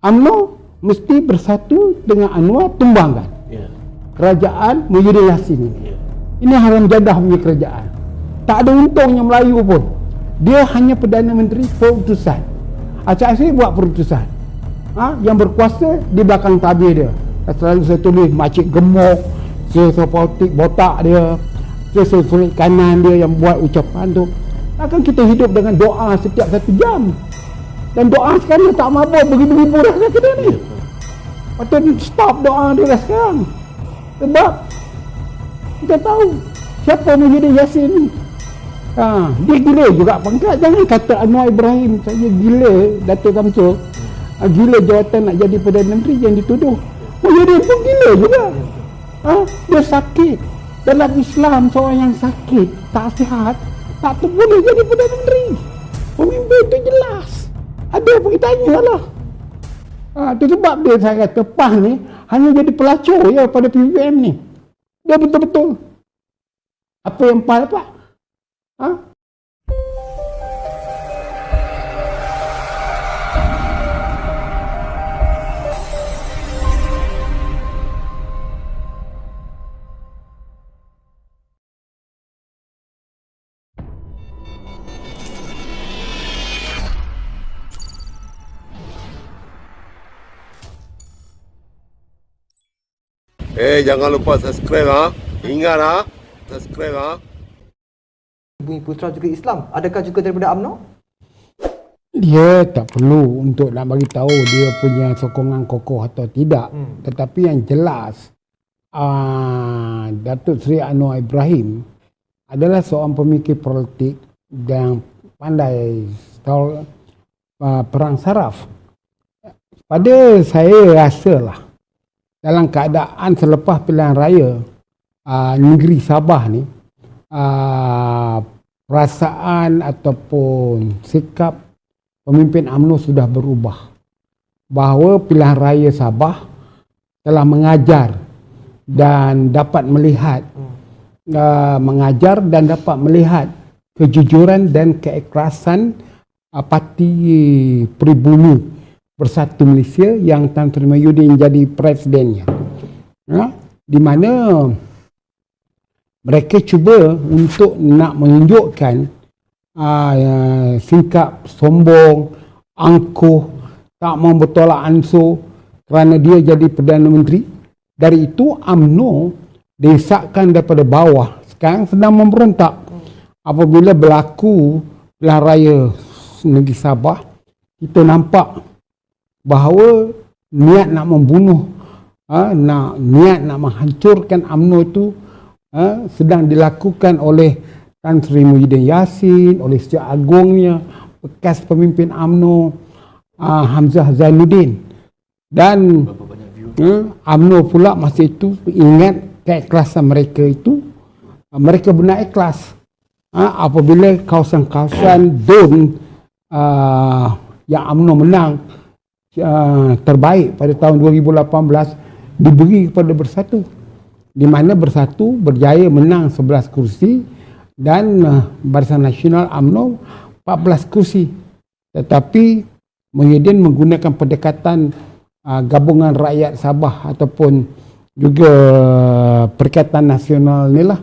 UMNO mesti bersatu dengan Anwar, tumbangkan kerajaan Muhyiddin Yassin ini. Ini haram jadah punya kerajaan. Tak ada untungnya Melayu pun. Dia hanya Perdana Menteri perutusan. Acak saya buat perutusan. Yang berkuasa di belakang tabir dia. Selalu saya tulis makcik gemuk, saya politik botak dia, saya tulis kanan dia yang buat ucapan tu. Takkan kita hidup dengan doa setiap 1 jam. Dan doa sekarang tak mabuk beribu-ribu dah kata ni. Patut stop doa dia dah sekarang. Sebab kita tahu siapa Muhyiddin Yassin ni. Dia gila juga pangkat. Jangan kata Anwar Ibrahim saya gila, Datuk Samsul gila jawatan nak jadi Perdana Menteri yang dituduh. Muhyiddin pun gila juga. Dia sakit. Dalam Islam seorang yang sakit, tak sihat, tak boleh jadi Perdana Menteri. Pemimpin itu jelas. Ada pun kita tanya lah. Itu sebab dia saya kata PAS ni hanya jadi pelacur ya pada PPM ni. Dia betul-betul apa yang PAS dapat. Jangan lupa subscribe Ingat subscribe Bumi Putra juga Islam. Adakah juga daripada UMNO? Dia tak perlu untuk nak bagi tahu dia punya sokongan kokoh atau tidak. Tetapi yang jelas Datuk Seri Anwar Ibrahim adalah seorang pemikir politik yang pandai perang saraf. Pada saya rasalah dalam keadaan selepas pilihan raya negeri Sabah ni, perasaan ataupun sikap pemimpin UMNO sudah berubah. Bahawa pilihan raya Sabah telah mengajar dan dapat melihat kejujuran dan keikhlasan Parti Pribumi Bersatu Malaysia yang Tan Sri Muhyiddin jadi presidennya. Di mana mereka cuba untuk nak menunjukkan sikap sombong, angkuh, tak mau bertolak ansur kerana dia jadi Perdana Menteri. Dari itu UMNO desakkan daripada bawah sekarang sedang memberontak. Apabila berlaku pilihan raya negeri Sabah, kita nampak bahawa niat nak membunuh, niat nak menghancurkan UMNO itu sedang dilakukan oleh Tan Sri Muhyiddin Yassin, oleh Sejak Agungnya, bekas pemimpin UMNO Hamzah Zainuddin. Dan UMNO pula masa itu ingat keikhlasan mereka itu, mereka benar ikhlas apabila kawasan-kawasan DUN yang UMNO menang terbaik pada tahun 2018 diberi kepada Bersatu, di mana Bersatu berjaya menang 11 kursi dan Barisan Nasional UMNO 14 kursi. Tetapi Muhyiddin menggunakan pendekatan gabungan rakyat Sabah ataupun juga Perikatan Nasional ni lah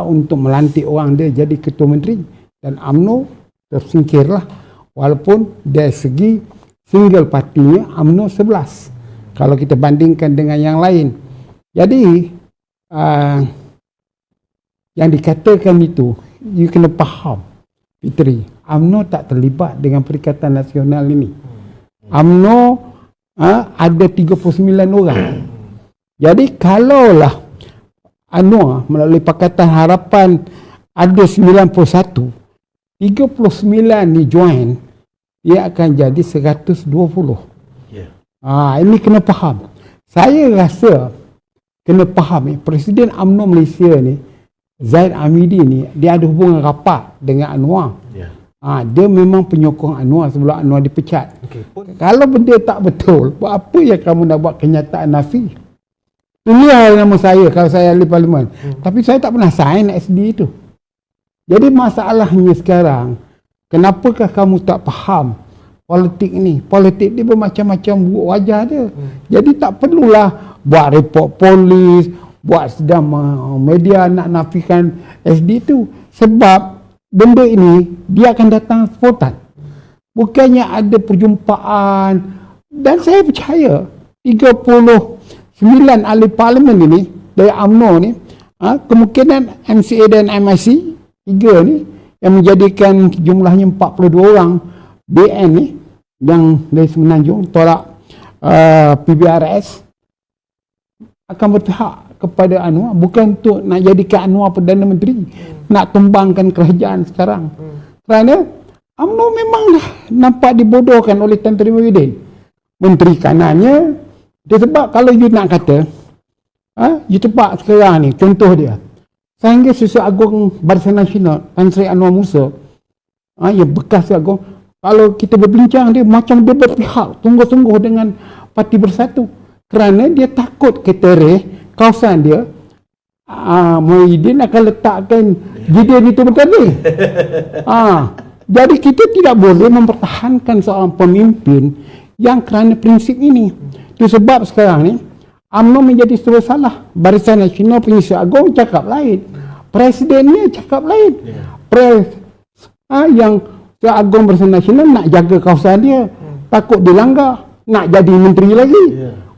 untuk melantik orang dia jadi ketua menteri, dan UMNO tersingkirlah walaupun dari segi single partinya UMNO 11 kalau kita bandingkan dengan yang lain. Jadi yang dikatakan itu, you kena faham Fitri, UMNO tak terlibat dengan Perikatan Nasional ini. UMNO ada 39 orang. Jadi kalaulah Anwar melalui Pakatan Harapan ada 91, 39 ni join, ia akan jadi 120. Ini kena faham. Saya rasa kena faham Presiden UMNO Malaysia ni, Zaid Amidi ni, dia ada hubungan rapat dengan Anwar. Dia memang penyokong Anwar sebelum Anwar dipecat. Kalau benda tak betul, buat apa yang kamu nak buat kenyataan nafi? Tulislah nama saya kalau saya ahli parlimen. Tapi saya tak pernah sign SD itu. Jadi masalahnya sekarang, kenapakah kamu tak faham politik ni. Politik dia bermacam-macam wajah dia. Jadi tak perlulah buat report polis, buat sedang media nak nafikan SD tu. Sebab benda ini dia akan datang spontan. Bukannya ada perjumpaan. Dan saya percaya 39 ahli parlimen ini dari UMNO ni, kemungkinan MCA dan MIC 3 ni yang menjadikan jumlahnya 42 orang BN ni yang dari Semenanjung tolak PBRS akan berpihak kepada Anwar, bukan untuk nak jadikan Anwar Perdana Menteri, nak tumbangkan kerajaan sekarang. Kerana UMNO memanglah nampak dibodohkan oleh Tan Sri Muhyiddin, menteri kanannya. Dia sebab kalau you nak kata you tempat sekarang ni, contoh dia sehingga Susuk Agung Barisan Nasional Tan Sri Anwar Musa, yang bekas Agung, kalau kita berbincang dia macam dia berpihak sungguh-sungguh dengan Parti Bersatu, kerana dia takut ketereh kawasan dia Muhyiddin akan letakkan Gideon itu bertanding. Jadi kita tidak boleh mempertahankan seorang pemimpin yang kerana prinsip ini. Itu sebab sekarang ni UMNO menjadi serba salah. Barisan Nasional Penyiasat Agung cakap lain, presidennya cakap lain. Yang Agung Barisan Nasional nak jaga kawasan dia, takut dilanggar, nak jadi menteri lagi.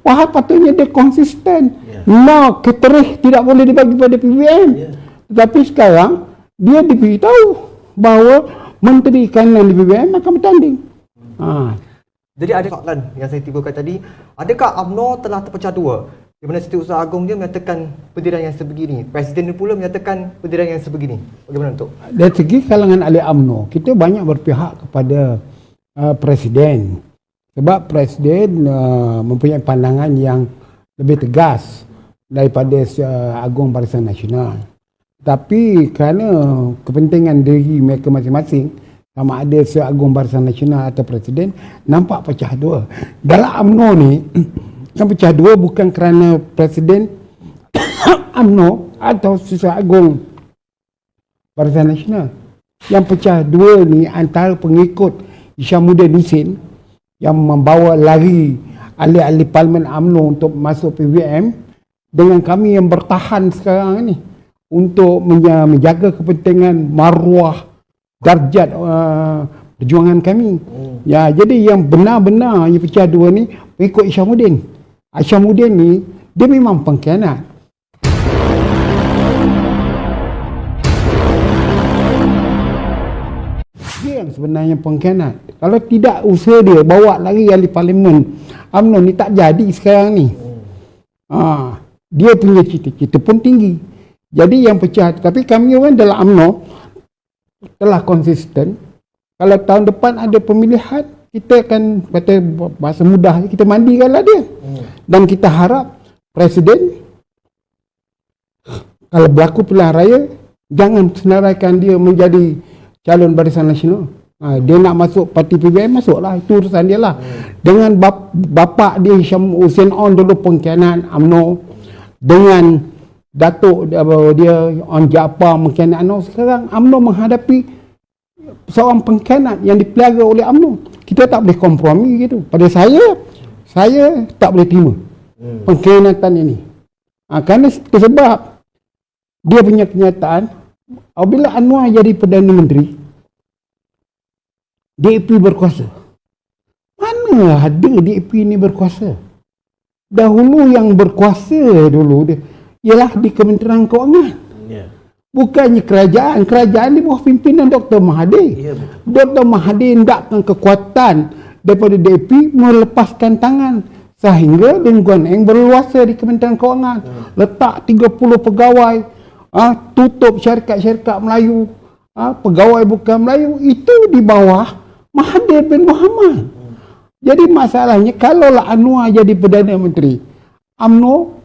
Wah, patutnya dia konsisten. No, keterih tidak boleh dibagi pada PBM. Tetapi sekarang dia diberitahu bahawa menteri kanan di PBM akan bertanding. Jadi ada soalan yang saya timbulkan tadi, adakah UMNO telah terpecah dua? Di mana Setiausaha Agung dia menyatakan pendirian yang sebegini, Presiden pula menyatakan pendirian yang sebegini. Bagaimana untuk? Dari segi kalangan ahli UMNO, kita banyak berpihak kepada Presiden. Sebab Presiden mempunyai pandangan yang lebih tegas daripada Agung Barisan Nasional. Tapi kerana kepentingan diri mereka masing-masing, sama ada Agung Barisan Nasional atau Presiden, nampak pecah dua. Dalam UMNO ni, kan pecah dua bukan kerana Presiden UMNO atau Agung Barisan Nasional. Yang pecah dua ni antara pengikut Isyamuddin Husin yang membawa lari ahli-ahli Parlimen UMNO untuk masuk PBM, dengan kami yang bertahan sekarang ni untuk menjaga kepentingan maruah darjat perjuangan kami. Ya, jadi yang benar-benar yang pecah dua ni mengikut Isyamuddin. Isyamuddin ni dia memang pengkhianat. Dia yang sebenarnya pengkhianat. Kalau tidak usaha dia bawa lagi ahli parlimen UMNO ni, tak jadi sekarang ni. Dia punya cita-cita pun tinggi. Jadi yang pecah, tapi kami orang dalam UMNO telah konsisten. Kalau tahun depan ada pemilihan, kita akan kata bahasa mudah, kita mandikanlah dia. Dan kita harap Presiden kalau berlaku pilihan raya, jangan senaraikan dia menjadi calon Barisan Nasional. Dia nak masuk parti PBM, masuklah, itu urusan dia lah. Dengan bapa dia Husin On dulu pengkhianat UMNO, dengan Datuk dia On Jaafar mengkhianat UMNO, sekarang UMNO menghadapi seorang pengkhianat yang dipelihara oleh UMNO. Kita tak boleh kompromi gitu. Pada saya tak boleh terima pengkhianatan ini. Kerana sebab dia punya kenyataan, apabila Anwar jadi Perdana Menteri, DAP berkuasa. Mana ada DAP ni berkuasa? Dahulu yang berkuasa dulu dia ialah di Kementerian Kewangan. Bukannya kerajaan. Kerajaan di bawah pimpinan Dr. Mahathir. Dr. Mahathir hendakkan kekuatan daripada DAP melepaskan tangan sehingga Lim Guan Eng berluasa di Kementerian Kewangan. Letak 30 pegawai, tutup syarikat-syarikat Melayu, pegawai bukan Melayu, itu di bawah Mahathir bin Mohamad. Jadi masalahnya kalaulah Anwar jadi Perdana Menteri, UMNO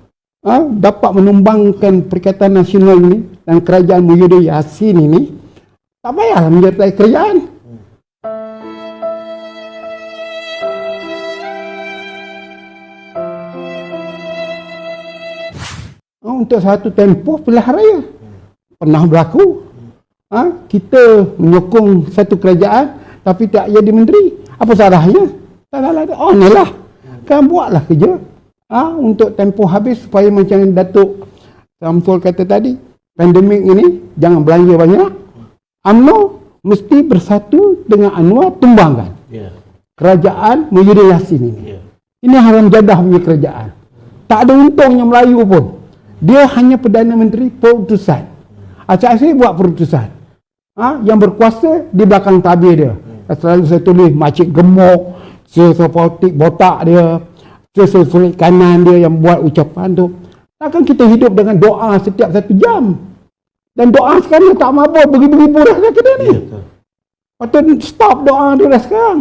dapat menumbangkan Perikatan Nasional ini dan kerajaan Muhyiddin Yassin ini, tak payahlah menyertai kerajaan. Untuk satu tempoh pilihan raya pernah berlaku, kita menyokong satu kerajaan tapi tak jadi menteri. Apa salahnya? Tak salah dia. On lah. Kan buatlah kerja. Untuk tempoh habis supaya macam Datuk Samsul kata tadi, pandemik ini jangan belanja banyak. UMNO mesti bersatu dengan Anwar tumbangkan. Kerajaan Muhyiddin Yassin ini. Ini haram jadah punya kerajaan. Tak ada untungnya Melayu pun. Dia hanya Perdana Menteri perutusan. Acak Asri buat perutusan. Yang berkuasa di belakang tabir dia. Selalu saya tulis makcik gemuk, politik botak dia, sulit kanan dia yang buat ucapan tu. Takkan kita hidup dengan doa setiap 1 jam. Dan doa sekarang tak mabuk beribu-ribu dah kata dia ni. Patut stop doa dia dah sekarang.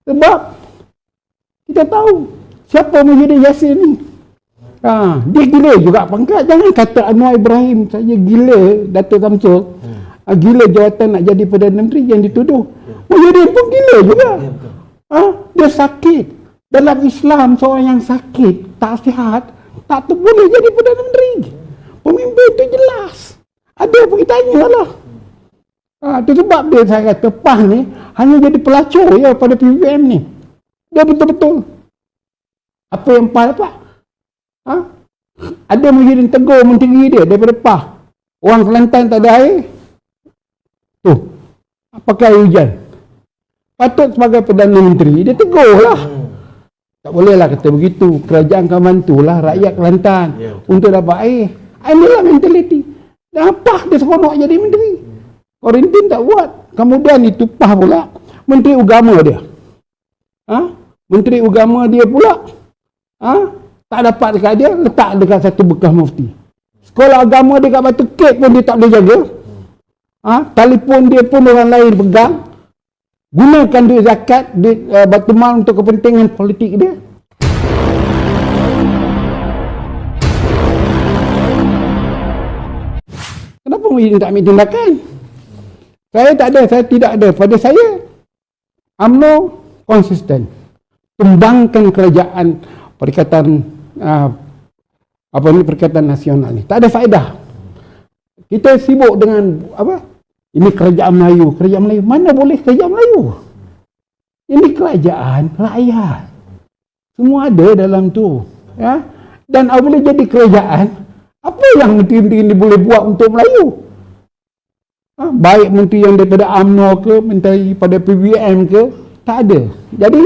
Sebab kita tahu siapa Muhyiddin Yassin ni. Dia gila juga pangkat. Jangan kata Anwar Ibrahim saja gila, Datuk Samsul. Gila jawatan nak jadi Perdana Menteri yang dituduh. Muhyiddin pun gila juga. Dia sakit. Dalam Islam seorang yang sakit, tak sihat, tak boleh jadi Perdana Menteri. Pemimpin tu jelas. Ada pun kita tanyalah. Itu sebab dia saya kata PAS ni hanya jadi pelacur ya pada PBM ni. Dia betul-betul. Apa yang PAS dapat? Ada Muhyiddin tegur menteri dia daripada PAS. Orang Kelantan tak ada air. Tu. Pakai air hujan. Patut sebagai Perdana Menteri dia tegur lah. Tak bolehlah kata begitu. Kerajaan akan bantulah rakyat Kelantan untuk dapat air. Inilah mentaliti. Dan PAS dia seronok jadi menteri. Korintin tak buat. Kemudian itu PAS pula Menteri Agama dia. Menteri Agama dia pula tak dapat dekat dia, letak dekat satu bekas mufti. Sekolah agama dia kat Batu Kek pun dia tak boleh jaga. Telefon dia pun orang lain pegang. Gunakan duit zakat, duit Batu Mal untuk kepentingan politik dia. Kenapa Muhyiddin tak ambil tindakan? Saya tak ada, saya tidak ada. Pada saya, UMNO konsisten. Tumbangkan kerajaan Perikatan Perikatan Nasional ni. Tak ada faedah. Kita sibuk dengan ini kerajaan Melayu. Kerajaan Melayu. Mana boleh kerajaan Melayu? Ini kerajaan rakyat. Semua ada dalam tu. Dan apabila jadi kerajaan, apa yang menteri-menteri ini boleh buat untuk Melayu? Baik menteri yang daripada UMNO ke, menteri pada PBM ke, tak ada. Jadi,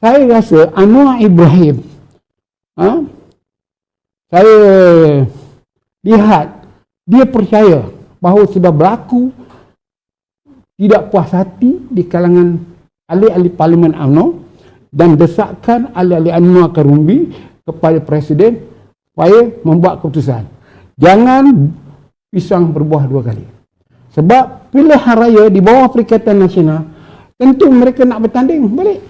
saya rasa Anwar Ibrahim, saya lihat, dia percaya bahawa sudah berlaku tidak puas hati di kalangan ahli-ahli Parlimen UMNO dan desakan ahli-ahli Anwar Karumbi kepada Presiden supaya membuat keputusan. Jangan pisang berbuah 2 kali. Sebab pilihan raya di bawah Perikatan Nasional, tentu mereka nak bertanding balik.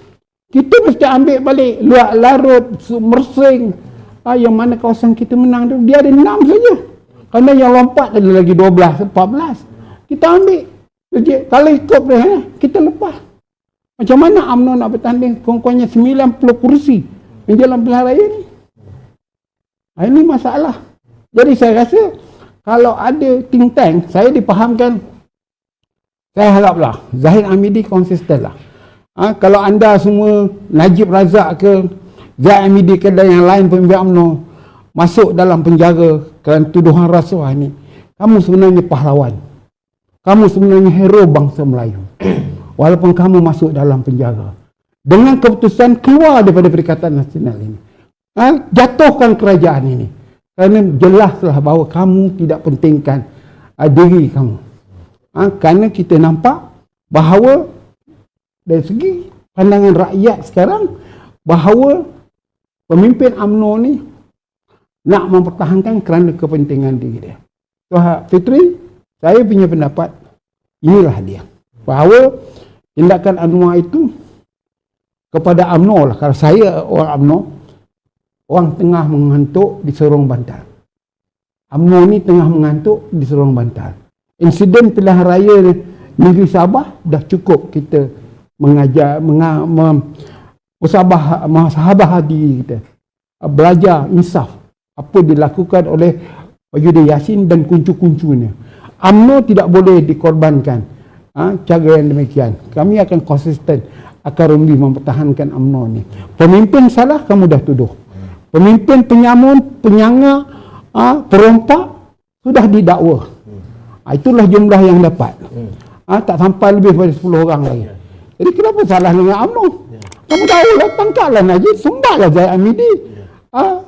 Kita mesti ambil balik Luak Larut, Mersing, yang mana kawasan kita menang tu. Dia ada 6 saja. Kerana yang lompat ada lagi 12, 14. Kita ambil. Jadi, kalau ikut dia, kita lepas. Macam mana UMNO nak bertanding? Kurang-kurangnya 90 kursi menjelang pilihan raya ni. Ini masalah. Jadi saya rasa kalau ada think tank, saya dipahamkan, saya haraplah Zahid Hamidi konsisten lah. Kalau anda semua Najib Razak ke Zahid Hamidi ke dan yang lain pemimpin UMNO masuk dalam penjara kerana tuduhan rasuah ni, kamu sebenarnya pahlawan. Kamu sebenarnya hero bangsa Melayu. Walaupun kamu masuk dalam penjara. Dengan keputusan keluar daripada Perikatan Nasional ini. Jatuhkan kerajaan ini. Kerana jelaslah bahawa kamu tidak pentingkan diri kamu. Kerana kita nampak bahawa dari segi pandangan rakyat sekarang, bahawa pemimpin UMNO ni nak mempertahankan kerana kepentingan diri dia. Tuan Fitri, saya punya pendapat, inilah dia. Bahawa tindakan Anwar itu kepada UMNO lah. Kalau saya orang UMNO, orang tengah mengantuk di Serong Bantal. UMNO ni tengah mengantuk di Serong Bantal. Insiden pilihan raya negeri Sabah dah cukup kita mengajar, musahabah hati kita. Belajar insaf apa dilakukan oleh Muhyiddin Yassin dan kuncu-kuncunya. UMNO tidak boleh dikorbankan cara yang demikian. Kami akan konsisten. Akar umbi mempertahankan UMNO ni. Pemimpin salah, kamu dah tuduh. Pemimpin penyamun, penyanga, perompak sudah didakwa. Itulah jumlah yang dapat. Tak sampai lebih daripada 10 orang lagi. Jadi kenapa salah dengan UMNO? Kamu tahu lah, tangkaplah Najib, sembahlah Zaid Amidi.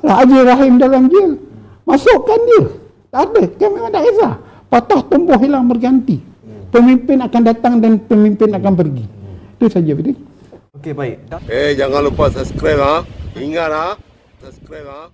Haji Rahim dalam jail. Masukkan dia. Tak ada, kan memang tak kisah. Patah tumbuh hilang berganti. Pemimpin akan datang dan pemimpin akan pergi. Itu saja, Fidin. Okey, baik. Jangan lupa subscribe Ingat subscribe